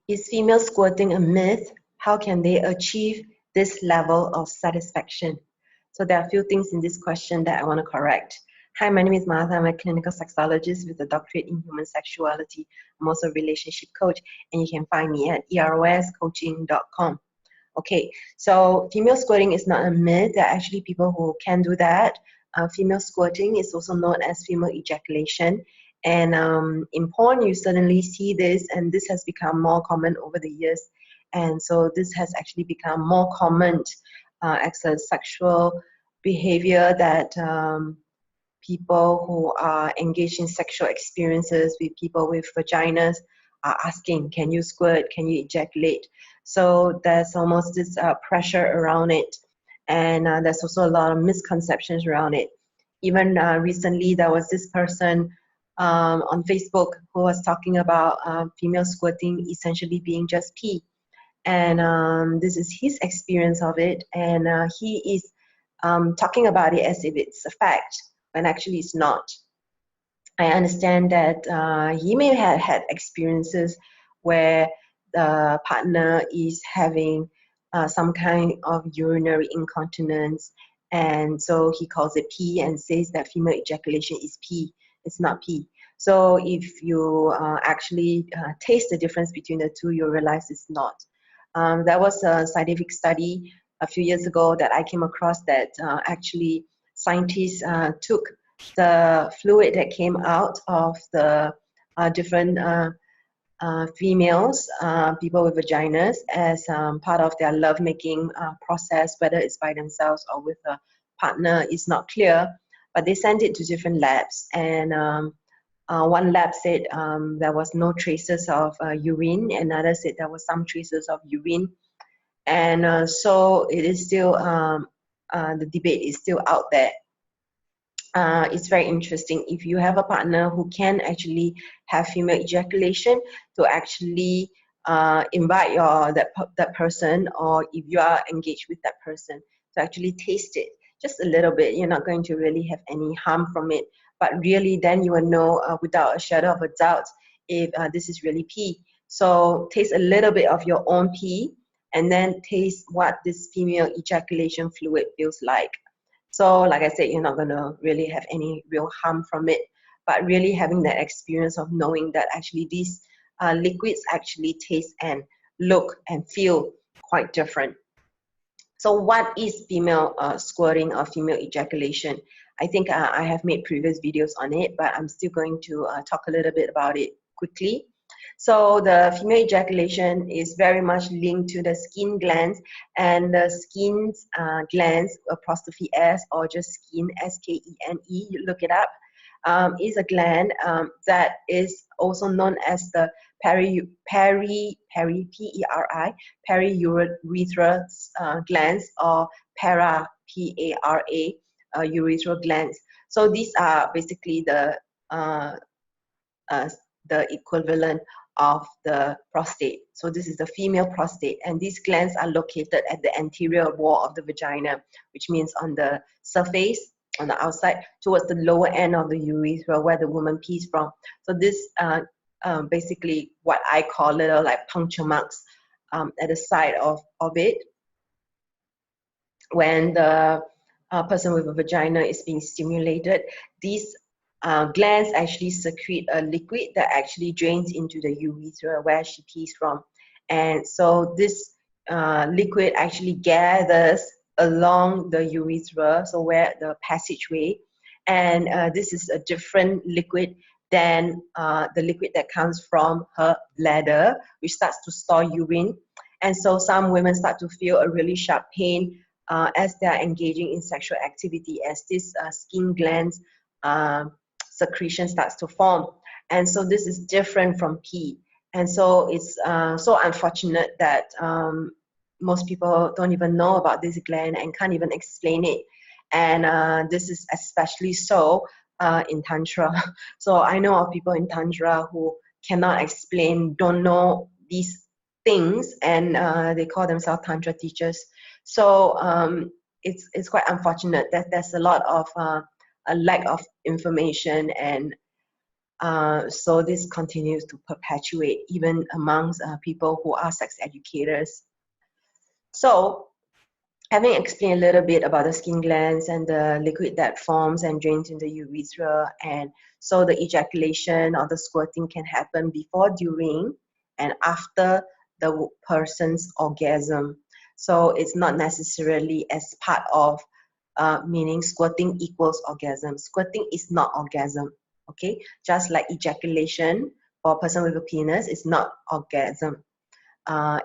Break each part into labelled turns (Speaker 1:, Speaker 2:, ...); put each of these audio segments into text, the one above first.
Speaker 1: Is female squirting a myth? How can they achieve this level of satisfaction? So there are a few things in this question that I want to correct. Hi, my name is Martha. I'm a clinical sexologist with a doctorate in human sexuality. I'm also a relationship coach, and you can find me at eroscoaching.com. Okay, so female squirting is not a myth. There are actually people who can do that. Female squirting is also known as female ejaculation. And in porn, you suddenly see this, and this has become more common over the years. And so this has actually become more common as a sexual behavior that people who are engaged in sexual experiences with people with vaginas are asking, can you squirt, can you ejaculate? So there's almost this pressure around it, and there's also a lot of misconceptions around it. Even recently there was this person on Facebook who was talking about female squirting essentially being just pee, and this is his experience of it, and he is talking about it as if it's a fact when actually it's not. I understand that he may have had experiences where the partner is having some kind of urinary incontinence, and so he calls it pee and says that female ejaculation is pee. It's not pee. So if you actually taste the difference between the two, you realize it's not. There was a scientific study a few years ago that I came across that actually scientists took the fluid that came out of the different females, people with vaginas, as part of their lovemaking process, whether it's by themselves or with a partner is not clear, but they sent it to different labs, and one lab said there was no traces of urine, another said there was some traces of urine, and so it is still, the debate is still out there. It's very interesting if you have a partner who can actually have female ejaculation, to actually invite that person, or if you are engaged with that person, to actually taste it just a little bit. You're not going to really have any harm from it, but really then you will know without a shadow of a doubt if this is really pee. So taste a little bit of your own pee, and then taste what this female ejaculation fluid feels like. So like I said, you're not going to really have any real harm from it, but really having that experience of knowing that actually these liquids actually taste and look and feel quite different. So what is female squirting or female ejaculation? I think I have made previous videos on it, but I'm still going to talk a little bit about it quickly. So the female ejaculation is very much linked to the skin glands, and the skin's glands, apostrophe S, or just skin, S-K-E-N-E, you look it up, is a gland that is also known as the periurethral glands, or para, P-A-R-A, urethral glands. So these are basically the equivalent of the prostate. So this is the female prostate, and these glands are located at the anterior wall of the vagina, which means on the surface, on the outside, towards the lower end of the urethra where the woman pees from. So this basically what I call little like puncture marks at the side of it. When the person with a vagina is being stimulated, these glands actually secrete a liquid that actually drains into the urethra where she pees from. And so this liquid actually gathers along the urethra, so where the passageway, and this is a different liquid than the liquid that comes from her bladder, which starts to store urine. And so some women start to feel a really sharp pain as they are engaging in sexual activity, as this skin glands secretion starts to form. And so this is different from pee. And so it's so unfortunate that most people don't even know about this gland and can't even explain it. And this is especially so in Tantra. So I know of people in Tantra who cannot explain, don't know these things, and they call themselves Tantra teachers. So it's quite unfortunate that there's a lot of a lack of information and So this continues to perpetuate even amongst people who are sex educators. So having explained a little bit about the skin glands and the liquid that forms and drains in the urethra, and so the ejaculation or the squirting can happen before, during, and after the person's orgasm. So it's not necessarily as part of, meaning squirting equals orgasm. Squirting is not orgasm, okay? Just like ejaculation for a person with a penis is not orgasm.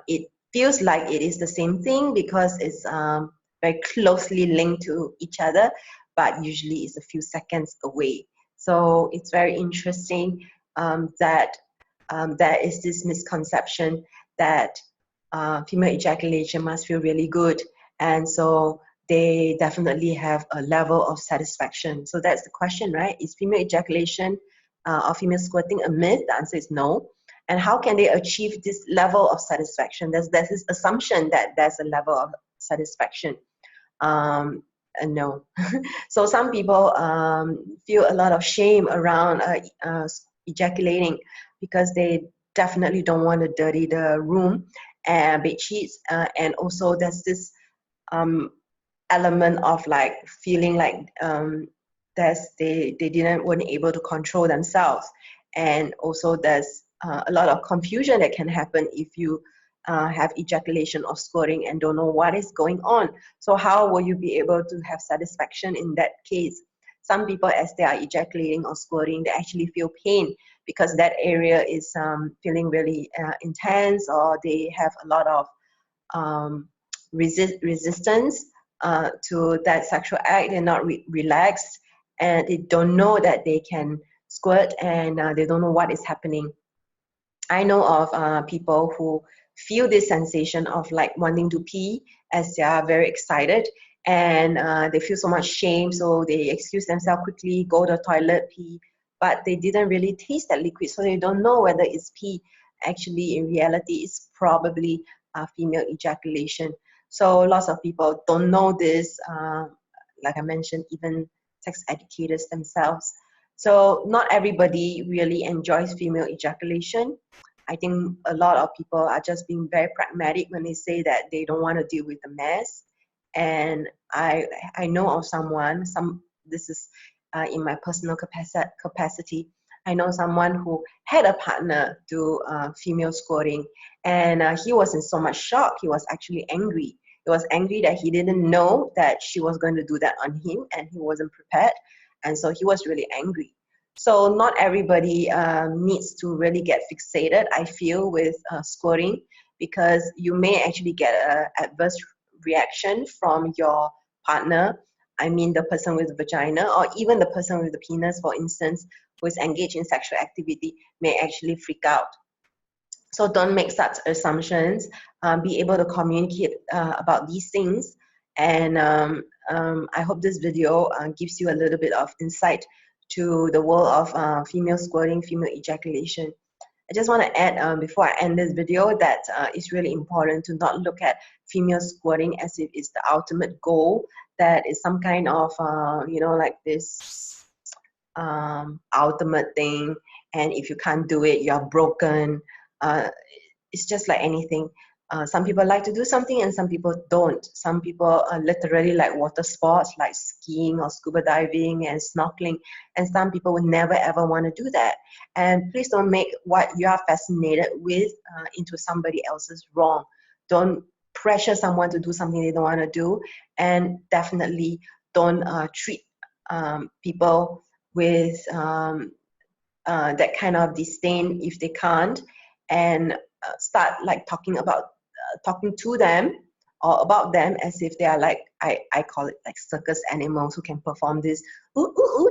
Speaker 1: It feels like it is the same thing because it's very closely linked to each other, but usually it's a few seconds away. So it's very interesting that there is this misconception that female ejaculation must feel really good, and so they definitely have a level of satisfaction. So that's the question, right? Is female ejaculation or female squirting a myth? The answer is no. And how can they achieve this level of satisfaction? There's this assumption that there's a level of satisfaction. No. So some people feel a lot of shame around ejaculating because they definitely don't want to dirty the room and bed sheets, and also there's this element of like feeling like they weren't able to control themselves, and also there's a lot of confusion that can happen if you have ejaculation or squirting and don't know what is going on. So how will you be able to have satisfaction in that case? Some people, as they are ejaculating or squirting, they actually feel pain because that area is feeling really intense, or they have a lot of resistance to that sexual act. They're not relaxed, and they don't know that they can squirt, and they don't know what is happening. I know of people who feel this sensation of like wanting to pee as they are very excited, and they feel so much shame, so they excuse themselves quickly, go to the toilet, pee, but they didn't really taste that liquid, so they don't know whether it's pee. Actually, in reality, it's probably female ejaculation. So lots of people don't know this, like I mentioned, even sex educators themselves. So not everybody really enjoys female ejaculation. I think a lot of people are just being very pragmatic when they say that they don't want to deal with the mess. And I know of someone, this is in my personal capacity, I know someone who had a partner do female squirting, and he was in so much shock. He was actually angry. He was angry that he didn't know that she was going to do that on him, and he wasn't prepared. And so he was really angry. So not everybody needs to really get fixated, I feel, with squirting, because you may actually get an adverse reaction from your partner. I mean, the person with the vagina, or even the person with the penis, for instance, who is engaged in sexual activity, may actually freak out. So don't make such assumptions. Be able to communicate about these things. And I hope this video gives you a little bit of insight to the world of female squirting, female ejaculation. I just want to add before I end this video that it's really important to not look at female squirting as if it's the ultimate goal, that is some kind of, like this ultimate thing, and if you can't do it, you're broken. It's just like anything. Some people like to do something and some people don't. Some people literally like water sports, like skiing or scuba diving and snorkeling, and some people would never ever want to do that. And please don't make what you are fascinated with into somebody else's wrong. Don't pressure someone to do something they don't want to do, and definitely don't treat people with that kind of disdain if they can't, and start like talking to them or about them as if they are like, I call it like circus animals who can perform this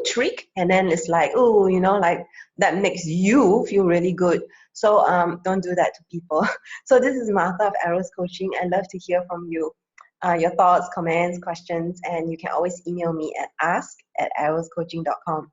Speaker 1: trick, and then it's like, like that makes you feel really good. So don't do that to people. So this is Martha of Eros Coaching. I'd love to hear from you, your thoughts, comments, questions, and you can always email me at ask@eroscoaching.com.